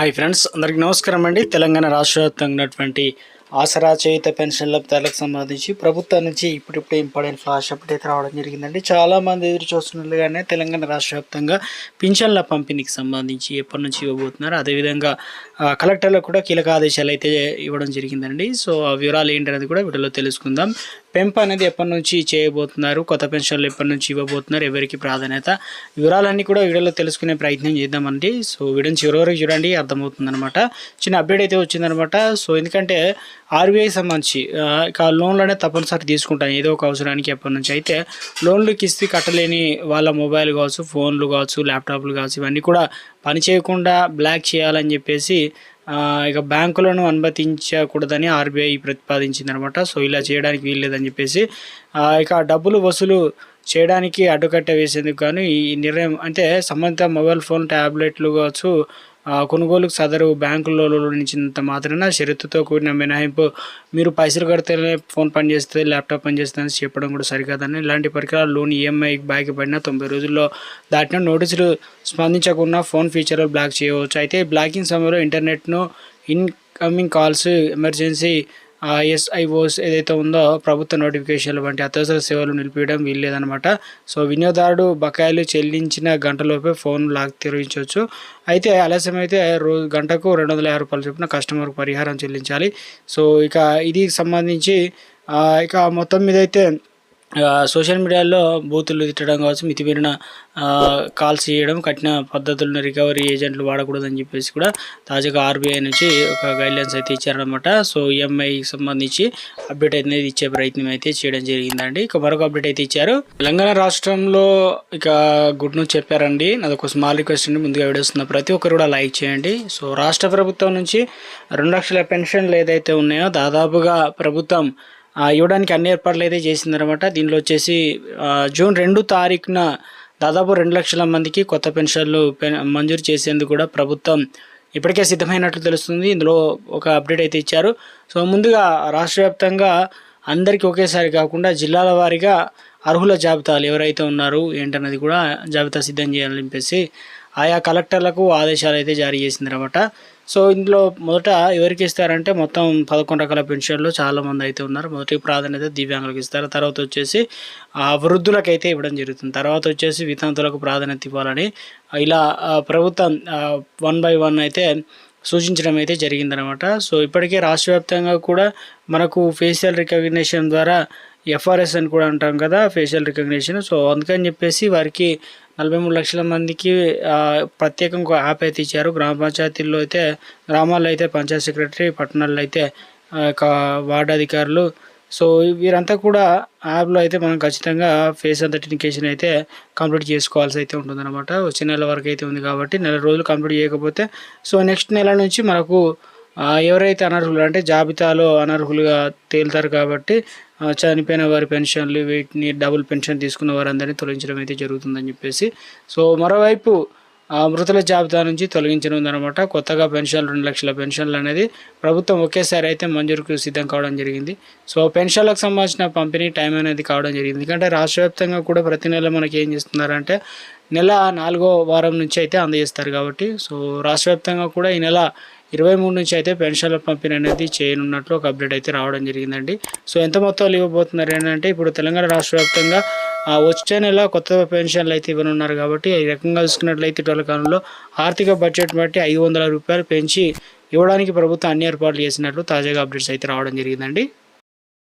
Hi friends, అందరికీ నమస్కారం అండి. తెలంగాణ రాష్ట్ర వ్యాప్తంగా ఉన్నటువంటి ఆసరా చేయుత పెన్షన్ లబ్ధిదారులకు సంబంధించి ప్రభుత్వం నుంచి ఇప్పుడిప్పుడే ఇంపార్టెంట్ ఫ్లాష్ అప్డేట్ రావడం జరిగిందండి. చాలామంది ఎదురు చూస్తున్నట్లుగానే తెలంగాణ రాష్ట్ర వ్యాప్తంగా పింఛన్ల పంపిణీకి సంబంధించి ఎప్పటి నుంచి ఇవ్వబోతున్నారు, అదేవిధంగా కలెక్టర్లకు కూడా కీలక ఆదేశాలు అయితే ఇవ్వడం జరిగిందండి. సో ఆ వివరాలు ఏంటనేది కూడా వీటిలో తెలుసుకుందాం. పెంపు అనేది ఎప్పటి నుంచి చేయబోతున్నారు, కొత్త పెన్షన్లు ఎప్పటి నుంచి ఇవ్వబోతున్నారు, ఎవరికి ప్రాధాన్యత, వివరాలన్నీ కూడా వీడియోలో తెలుసుకునే ప్రయత్నం చేద్దామండి. సో వీడియోని చివరి వరకు చూడండి, అర్థమవుతుందన్నమాట. చిన్న అప్డేట్ అయితే వచ్చిందనమాట. సో ఎందుకంటే ఆర్బీఐ సంబంధించి ఇక లోన్లు అనేది తప్పనిసరి తీసుకుంటాను ఏదో ఒక అవసరానికి. ఎప్పటి నుంచి అయితే లోన్లు కిస్తీ కట్టలేని వాళ్ళ మొబైల్ కావచ్చు, ఫోన్లు కావచ్చు, ల్యాప్టాప్లు కావచ్చు, ఇవన్నీ కూడా పని చేయకుండా బ్లాక్ చేయాలని చెప్పేసి ఇక బ్యాంకులను అనుమతించకూడదని ఆర్బీఐ ప్రతిపాదించింది అనమాట. సో ఇలా చేయడానికి వీల్లేదని చెప్పేసి ఇక డబ్బులు వసూలు చేయడానికి అడ్డుకట్ట వేసేందుకు కానీ ఈ నిర్ణయం, అంటే సంబంధిత మొబైల్ ఫోన్, ట్యాబ్లెట్లు కావచ్చు కొనుగోలుకు సదరు బ్యాంకుల్లో నుంచినంత మాత్రాన షరతుతో కూడిన మినహాయింపు, మీరు పైసలు కడితేనే ఫోన్ పనిచేస్తుంది, ల్యాప్టాప్ పనిచేస్తుంది చెప్పడం కూడా సరికాదని. ఇలాంటి పరికరాలు లోన్ ఈఎంఐ బాకీ పడిన 90 రోజుల్లో దాటిన నోటీసులు స్పందించకుండా ఫోన్ ఫీచర్లు బ్లాక్ చేయవచ్చు. అయితే బ్లాకింగ్ సమయంలో ఇంటర్నెట్ను, ఇన్కమింగ్ కాల్స్, ఎమర్జెన్సీ ఎస్ఐఓస్ ఏదైతే ఉందో ప్రభుత్వ నోటిఫికేషన్లు వంటి అత్యవసర సేవలు నిలిపివేయడం వీల్లేదనమాట. సో వినియోగదారుడు బకాయిలు చెల్లించిన గంటలోపే ఫోన్ లాక్ తెరవించవచ్చు. అయితే ఆలస్యం అయితే గంటకు 250 రూపాయలు చొప్పున కస్టమర్కు పరిహారం చెల్లించాలి. సో ఇక ఇది సంబంధించి ఇక మొత్తం మీద అయితే సోషల్ మీడియాలో బూతులు తిట్టడం కావచ్చు, మితిమీరిన కాల్స్ చేయడం, కఠిన పద్ధతులను రికవరీ ఏజెంట్లు వాడకూడదని చెప్పేసి కూడా తాజాగా ఆర్బీఐ నుంచి ఒక గైడ్లైన్స్ అయితే ఇచ్చారనమాట. సో ఈఎంఐకి సంబంధించి అప్డేట్ అనేది ఇచ్చే ప్రయత్నం అయితే చేయడం జరిగిందండి. ఇక మరొక అప్డేట్ అయితే ఇచ్చారు. తెలంగాణ రాష్ట్రంలో ఇక గుడ్ న్యూస్ చెప్పారండి. నాది ఒక స్మాల్ రిక్వెస్ట్ అండి, ముందుగా వీడియోస్తున్న ప్రతి ఒక్కరు కూడా లైక్ చేయండి. సో రాష్ట్ర ప్రభుత్వం నుంచి 2 లక్షల పెన్షన్లు ఏదైతే ఉన్నాయో దాదాపుగా ప్రభుత్వం ఇవ్వడానికి అన్ని ఏర్పాట్లు అయితే చేసిందనమాట. దీనిలో వచ్చేసి జూన్ 2 తారీఖున దాదాపు 2 లక్షల మందికి కొత్త పెన్షన్లు మంజూరు చేసేందుకు కూడా ప్రభుత్వం ఇప్పటికే సిద్ధమైనట్లు తెలుస్తుంది. ఇందులో ఒక అప్డేట్ అయితే ఇచ్చారు. సో ముందుగా రాష్ట్ర వ్యాప్తంగా అందరికీ ఒకేసారి కాకుండా జిల్లాల వారీగా అర్హుల జాబితాలు ఎవరైతే ఉన్నారో ఏంటన్నది కూడా జాబితా సిద్ధం చేయాలని చెప్పేసి ఆయా కలెక్టర్లకు ఆదేశాలు అయితే జారీ చేసిందనమాట. సో ఇందులో మొదట ఎవరికి ఇస్తారంటే మొత్తం 11 రకాల పెన్షన్లు చాలామంది అయితే ఉన్నారు. మొదటి ప్రాధాన్యత దివ్యాంగులకు ఇస్తారు, తర్వాత వచ్చేసి వృద్ధులకైతే ఇవ్వడం జరుగుతుంది, తర్వాత వచ్చేసి వితంతులకు ప్రాధాన్యత ఇవ్వాలని ఇలా ప్రభుత్వం 1 by 1 అయితే సూచించడం అయితే జరిగిందనమాట. సో ఇప్పటికే రాష్ట్ర వ్యాప్తంగా కూడా మనకు ఫేషియల్ రికగ్నిషన్ ద్వారా ఎఫ్ఆర్ఎస్ అని కూడా అంటాం కదా, ఫేషియల్ రికగ్నిషన్. సో అందుకని చెప్పేసి వారికి 43 లక్షల మందికి ప్రత్యేకంగా యాప్ అయితే ఇచ్చారు. గ్రామ పంచాయతీల్లో అయితే, గ్రామాల్లో అయితే పంచాయత్ సెక్రటరీ, పట్టణాల్లో అయితే వార్డు అధికారులు. సో వీరంతా కూడా యాప్లో అయితే మనం ఖచ్చితంగా ఫేస్ అథెంటికేషన్ అయితే కంప్లీట్ చేసుకోవాల్సి అయితే ఉంటుందన్నమాట. వచ్చే నెల వరకు అయితే ఉంది కాబట్టి నెల రోజులు కంప్లీట్ చేయకపోతే సో నెక్స్ట్ నెల నుంచి మనకు ఎవరైతే అనర్హులు, అంటే జాబితాలో అనర్హులుగా తేలుతారు కాబట్టి చనిపోయిన వారి పెన్షన్లు, వీటిని డబుల్ పెన్షన్ తీసుకున్న వారందరినీ తొలగించడం అయితే జరుగుతుందని చెప్పేసి. సో మరోవైపు మృతుల జాబితా నుంచి తొలగించనుందనమాట. కొత్తగా పెన్షన్లు 2 లక్షల పెన్షన్లు అనేది ప్రభుత్వం ఒకేసారి అయితే మంజూరుకు సిద్ధం కావడం జరిగింది. సో పెన్షన్లకు సంబంధించిన పంపిణీ టైం అనేది కావడం జరిగింది. ఎందుకంటే రాష్ట్ర వ్యాప్తంగా కూడా ప్రతి నెల మనకి ఏం చేస్తున్నారంటే నెల 4వ వారం నుంచి అయితే అందజేస్తారు కాబట్టి, సో రాష్ట్ర వ్యాప్తంగా కూడా ఈ నెల 23 నుంచి అయితే పెన్షన్ల పంపిణీ అనేది చేయనున్నట్లు ఒక అప్డేట్ అయితే రావడం జరిగిందండి. సో ఎంత మొత్తాలు ఇవ్వబోతున్నారు ఏంటంటే ఇప్పుడు తెలంగాణ రాష్ట్ర వ్యాప్తంగా వచ్చే నెల కొత్త పెన్షన్లు అయితే ఇవ్వనున్నారు కాబట్టి ఈ రకంగా చూసుకున్నట్లయితే ఇటీవల కాలంలో ఆర్థిక బడ్జెట్ బట్టి 500 రూపాయలు పెంచి ఇవ్వడానికి ప్రభుత్వం అన్ని ఏర్పాట్లు చేసినట్లు తాజాగా అప్డేట్స్ అయితే రావడం జరిగిందండి.